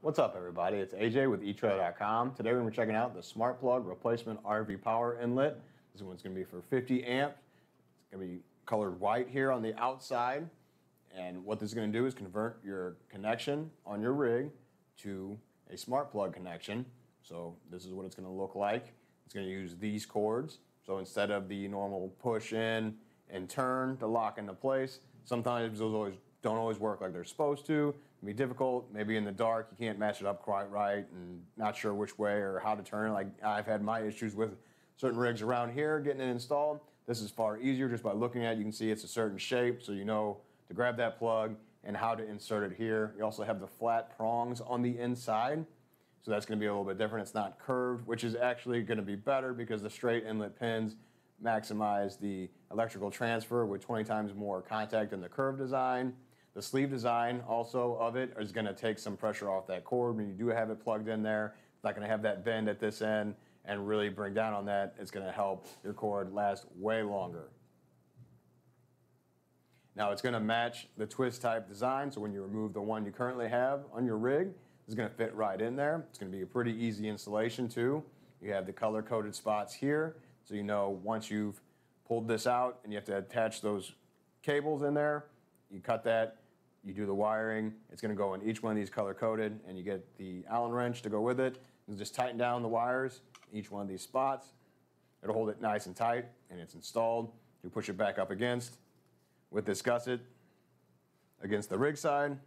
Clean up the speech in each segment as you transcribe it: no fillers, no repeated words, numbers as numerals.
What's up, everybody? It's AJ with etrailer.com. Today we're going to be checking out the SmartPlug Replacement RV Power Inlet. This one's going to be for 50 amp. It's going to be colored white here on the outside. And what this is going to do is convert your connection on your rig to a SmartPlug connection. So this is what it's going to look like. It's going to use these cords. So instead of the normal push in and turn to lock into place, sometimes those don't always work like they're supposed to. It can be difficult. Maybe in the dark you can't match it up quite right and not sure which way or how to turn it. Like I've had my issues with certain rigs around here getting it installed. This is far easier just by looking at it. You can see it's a certain shape, so you know to grab that plug and how to insert it here. You also have the flat prongs on the inside, so that's going to be a little bit different. It's not curved, which is actually going to be better because the straight inlet pins maximize the electrical transfer with 20 times more contact than the curved design. The sleeve design also of it is going to take some pressure off that cord when you do have it plugged in there. It's not going to have that bend at this end and really bring down on that. It's going to help your cord last way longer. Now it's going to match the twist type design, so when you remove the one you currently have on your rig, it's going to fit right in there. It's going to be a pretty easy installation too. You have the color coded spots here, so you know once you've pulled this out and you have to attach those cables in there, you cut that, you do the wiring, it's going to go in each one of these color coded, and you get the Allen wrench to go with it. You just tighten down the wires, each one of these spots. It'll hold it nice and tight, and it's installed. You push it back up against with this gusset against the rig side.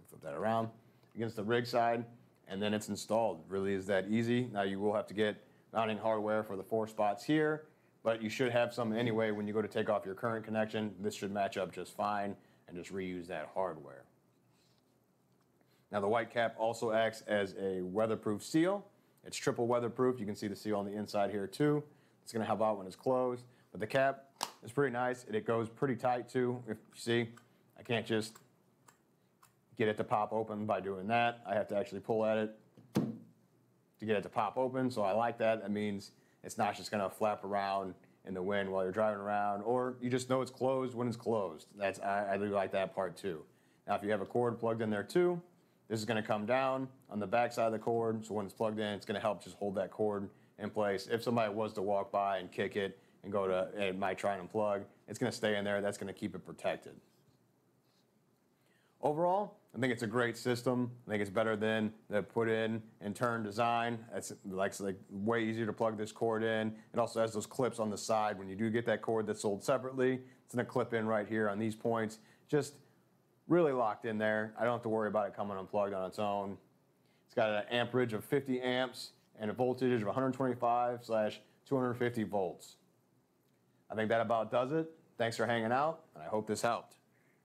Flip that around against the rig side, and then it's installed. It really is that easy. Now you will have to get mounting hardware for the 4 spots here, but you should have some anyway when you go to take off your current connection. This should match up just fine and just reuse that hardware. Now the white cap also acts as a weatherproof seal. It's triple weatherproof. You can see the seal on the inside here too. It's going to help out when it's closed. But the cap is pretty nice, and it goes pretty tight too. If you see, I can't just get it to pop open by doing that. I have to actually pull at it to get it to pop open, so I like that. That means it's not just going to flap around in the wind while you're driving around, or you just know it's closed when it's closed. I really like that part too. Now if you have a cord plugged in there too, this is going to come down on the back side of the cord, so when it's plugged in, it's going to help just hold that cord in place. If somebody was to walk by and kick it and go to, it might try and unplug, it's going to stay in there. That's going to keep it protected. Overall, I think it's a great system. I think it's better than the put in and turn design. It's like way easier to plug this cord in. It also has those clips on the side. When you do get that cord that's sold separately, it's going to clip in right here on these points. Just really locked in there. I don't have to worry about it coming unplugged on its own. It's got an amperage of 50 amps and a voltage of 125/250 volts. I think that about does it. Thanks for hanging out, and I hope this helped.